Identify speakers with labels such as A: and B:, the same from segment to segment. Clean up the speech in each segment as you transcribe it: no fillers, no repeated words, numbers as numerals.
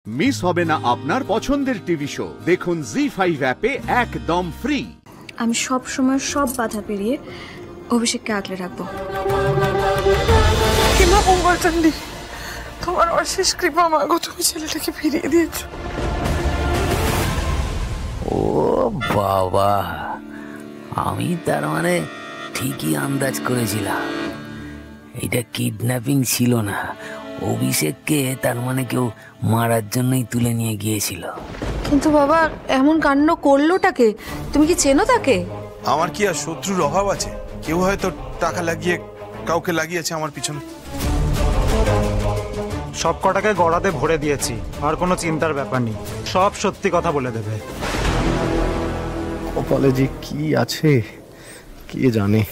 A: Miss হবে না আপনার পছন্দের টিভি শো। দেখুন জি5 অ্যাপে একদম ফ্রি।
B: আমি সব সময় সব বাধা পেরিয়ে অভিষেককে আগলে রাখবো।
C: কিমা মঙ্গলচন্ডী, তোমার অশেষ কৃপা মাগো, তুমি ছেলেটাকে ফিরিয়ে দিয়েছো।
D: ও বাবা, আমি তার মানে ঠিকই আন্দাজ করেছিলাম এটা কিডন্যাপিং ছিল না, অভিষেককে তার মানে কেউ মারার জন্যই তুলে নিয়ে গিয়েছিল।
E: কিন্তু বাবা এমন কাণ্ড করলোটাকে, তুমি কি চেনো তাকে?
F: আমার কি আর শত্রুর অভাব আছে? কেউ হয়তো টাকা লাগিয়ে কাউকে লাগিয়েছে আমার পিছনে।
G: সব কটাকে গড়াতে ভরে দিয়েছি, আর কোনো চিন্তার ব্যাপার নেই, সব সত্যি কথা বলে দেবে।
H: কপালে যে কি আছে কে জানে।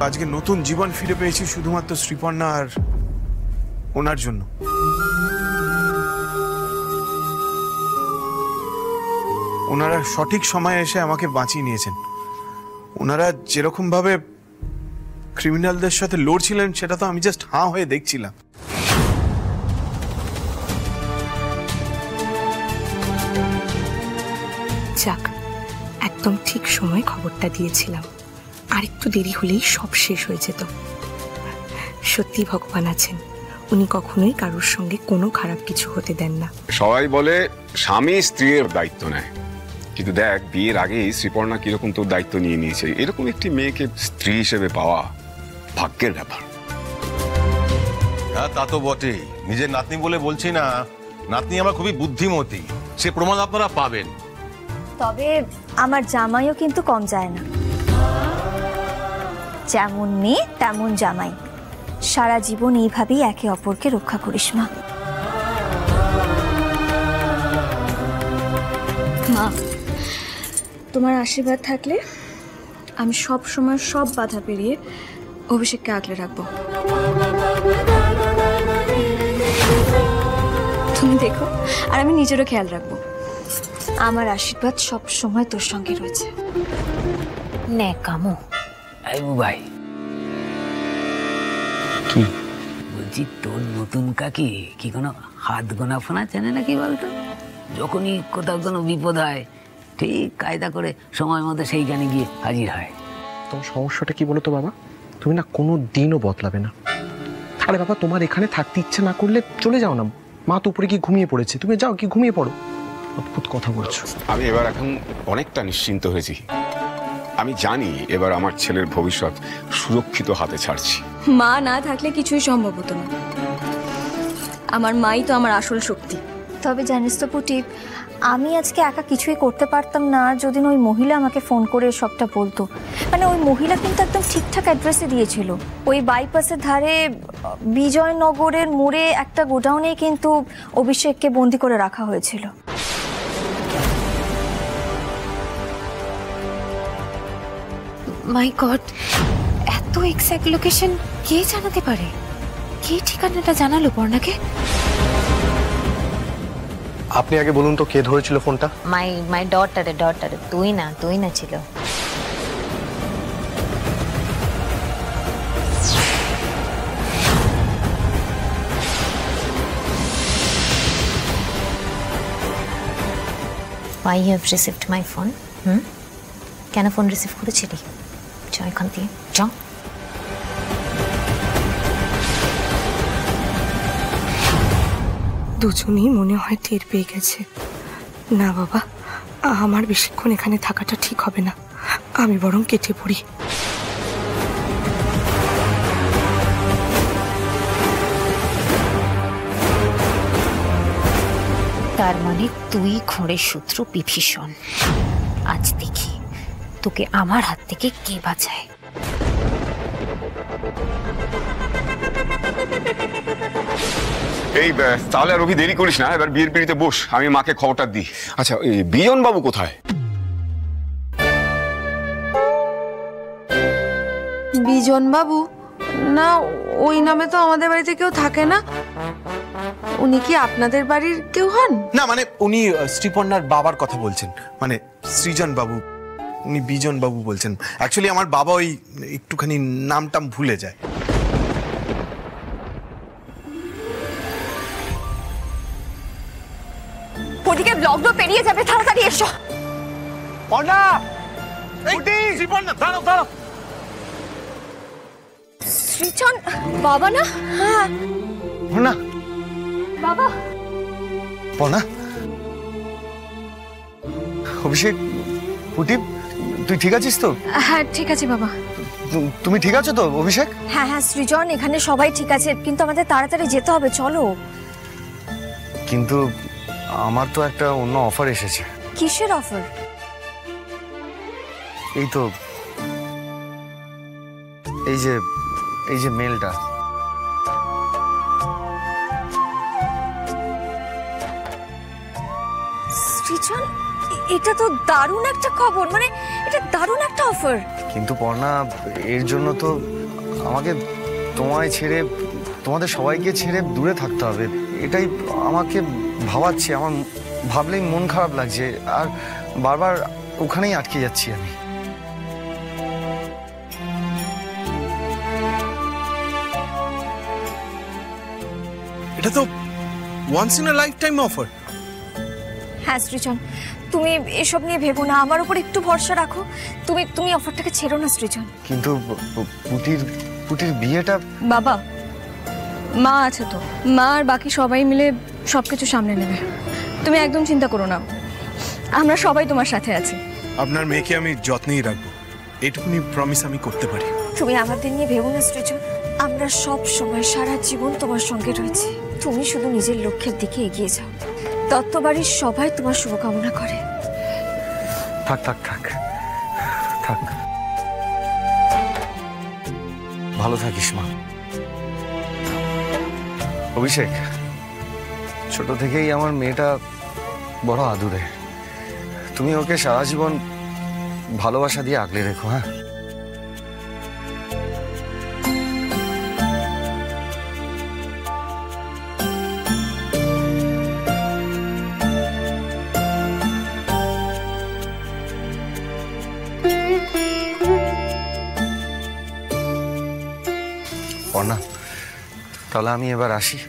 F: আজকে নতুন জীবন ফিরে পেয়েছি শুধুমাত্র শ্রীপর্ণা আর ওনার জন্য। ওনারা সঠিক সময়ে এসে আমাকে বাঁচিয়ে নিয়েছেন। ওনারা যেরকম ভাবে ক্রিমিনালদের সাথে লড়ছিলেন সেটা তো আমি জাস্ট হাঁ হয়ে দেখছিলাম।
I: যাক, একদম ঠিক সময় খবরটা দিয়েছিলাম, আর একটু দেরি হলেই সব শেষ হয়ে যেত। সত্যি ভগবান আছেন, উনি কখনোই কারোর সঙ্গে কোনো খারাপ কিছু হতে দেন না।
J: সবাই বলে স্বামী স্ত্রীর দায়িত্ব নেয়, কিন্তু দেখ বিয়ের আগেই শ্রীপর্ণা কিরকম তোর দায়িত্ব নিয়ে নিয়েছে। এরকম একটি মেয়েকে স্ত্রী হিসেবে পাওয়া ভাগ্যের ব্যাপার।
K: হ্যাঁ তা তো বটেই, নিজের নাতনি বলে বলছি না, নাতনি আমার খুবই বুদ্ধিমতী, সে প্রমাণ আপনারা পাবেন।
L: তবে আমার জামাইও কিন্তু কম যায় না, যেমন মেয়ে তেমন জামাই। সারা জীবন এইভাবেই একে অপরকে রক্ষা করিস মা।
B: মা, তোমার আশীর্বাদ থাকলে আমি সব সময় সব বাধা পেরিয়ে অভিষেককে আগলে রাখবো। তুমি দেখো, আর আমি নিজেরও খেয়াল রাখবো। আমার আশীর্বাদ সব সময় তোর সঙ্গে রয়েছে।
D: নে কামো আইবু ভাই,
H: কি
D: বলছি তোর নতুন কাকি কি কোনো হাত গোনা ফোনা জানে নাকি বলতো? যখনই কোথাও কোনো বিপদ হয় ঠিক কায়দা করে সময় মতো সেইখানে গিয়ে হাজির হয়।
H: তোমার সমস্যাটা কি বলো তো বাবা? তুমি না কোনো দিনও বদলাবে না। আরে বাবা, তোমার এখানে থাকতে ইচ্ছে না করলে চলে যাও না। মা তো উপরে গিয়ে ঘুমিয়ে পড়েছে, তুমি যাও, কি ঘুমিয়ে পড়ো। অদ্ভুত কথা বলছো।
J: আমি এবার এখন অনেকটা নিশ্চিন্ত হয়েছি। আমি জানি এবার আমার ছেলের ভবিষ্যৎ সুরক্ষিত হাতে ছাড়ছি।
B: মা না থাকলে কিছুই সম্ভব হতো না। আমার মাই তো আমার আসল শক্তি।
L: তবে জানিস তো পুটি, আমি আজকে একা কিছুই করতে পারতাম না যদি ওই মহিলা আমাকে ফোন করে সবটা বলতো। মানে ওই মহিলা কিন্তু একদম ঠিকঠাক অ্যাড্রেসে দিয়েছিল। ওই বাইপাসের ধারে বিজয়নগরের মোড়ে একটা গোডাউনে কিন্তু অভিষেককে বন্দি করে রাখা হয়েছিল।
I: মাই গড, এত এক্সাক্ট লোকেশন কে জানাতে পারে? কে ঠিকানাটা জানালো পর্ণাকে?
H: আপনি আগে বলুন তো কে ধরেছিল ফোনটা?
M: My daughter. তুই না ছিল। Why you have received my phone? কেন ফোন রিসিভ করেছিলি? চল এখান থেকে যাও।
I: দুজনেই মনে হয় টের পেয়ে গেছে। না বাবা, আমার বেশিক্ষণ এখানে থাকাটা ঠিক হবে না, আমি বরং কেটে পড়ি।
M: তার মানে তুই ঘরের শত্রু বিভীষণ। আজ দেখি তোকে আমার হাত থেকে কে বাঁচায়।
J: এই তাহলে আর অভি দেরি করিস না, এবার বিয়ের পিড়িতে বস, আমি মাকে খবরটা দিই। আচ্ছা, এই বিজন বাবু কোথায়?
E: বিজন বাবু? না, ওই নামে তো আমাদের বাড়িতে কেউ থাকে না। উনি কি আপনাদের বাড়ির কেউ হন?
F: না মানে উনি শ্রীপর্ণার বাবার কথা বলছেন, মানে সৃজন বাবু। উনি বিজন বাবু বলছেন। অ্যাকচুয়ালি আমার বাবা ওই একটুখানি নামটাম ভুলে যায়।
L: ওদিকে ব্লক ডোর পেরিয়ে যাবে, তাড়াতাড়ি এসো। সৃজন বাবা না? হ্যাঁ
H: না
L: বাবা।
H: পর্ণা, অভিষেক, পুটিপ, তুই ঠিক আছিস তো?
B: হ্যাঁ ঠিক আছে বাবা।
H: তুমি ঠিক আছো তো অভিষেক?
L: হ্যাঁ হ্যাঁ সৃজন, এখানে সবাই ঠিক আছে, কিন্তু আমাদের তাড়াতাড়ি যেতে হবে, চলো।
H: কিন্তু আমার তো একটা অন্য অফার এসেছে।
L: কিসের অফার?
H: এই তো এই যে মেলটা।
L: সৃজন, এটা তো দারুণ একটা খবর, মানে এটা দারুণ একটা অফার।
H: কিন্তু পর্ণা, এর জন্য তো আমাকে তোমায় ছেড়ে, তোমাদের সবাইকে ছেড়ে দূরে থাকতে হবে। এটাই আমাকে ভাবাচ্ছে, আমার ভাবলেই মন খারাপ লাগছে, আর বারবার ওখানেই আটকে যাচ্ছি আমি।
F: এটা তো once in a life time offer.
L: হ্যাঁ সৃজন, তুমি এসব নিয়ে ভেবো না, আমার উপর একটু ভরসা রাখো। তুমি অফারটাকে ছেড়ো না সৃজন।
H: কিন্তু পুটির বিয়েটা।
B: বাবা, মা আছে তো, মা আর বাকি সবাই মিলে সবকিছু সামনে নেবে, তুমি একদম চিন্তা করো না, আমরা সবাই তোমার সাথে আছি।
F: আপনার মেয়েকে আমি যত্নেই রাখবো, এইটুকুনি প্রমিস আমি করতে পারি।
L: তুমি আমাদের নিয়ে ভেবো না সৃজন, আমরা সব সময় সারা জীবন তোমার সঙ্গে রয়েছি। তুমি শুধু নিজের লক্ষ্যের দিকে এগিয়ে যাও। দত্তবাড়ির সবাই তোমার শুভকামনা করে।
H: থাক থাক থাক থাক, ভালো থাকিস মা। অভিষেক, ছোট থেকেই আমার মেয়েটা বড় আদুরে, তুমি ওকে সারা জীবন ভালোবাসা দিয়ে আগলে রেখো। হ্যাঁ, পর্ণা, তাহলে আমি এবার আসি।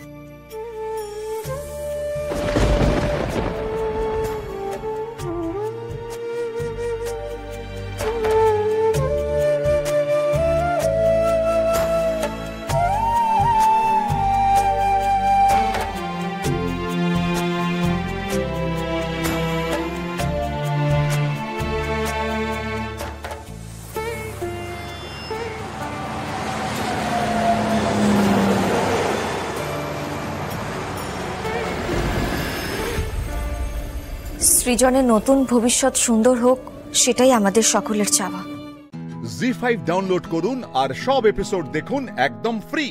L: সৃজনের নতুন ভবিষ্যৎ সুন্দর হোক, সেটাই আমাদের সকলের চাওয়া।
A: জি5 ডাউনলোড করুন আর সব এপিসোড দেখুন একদম ফ্রি।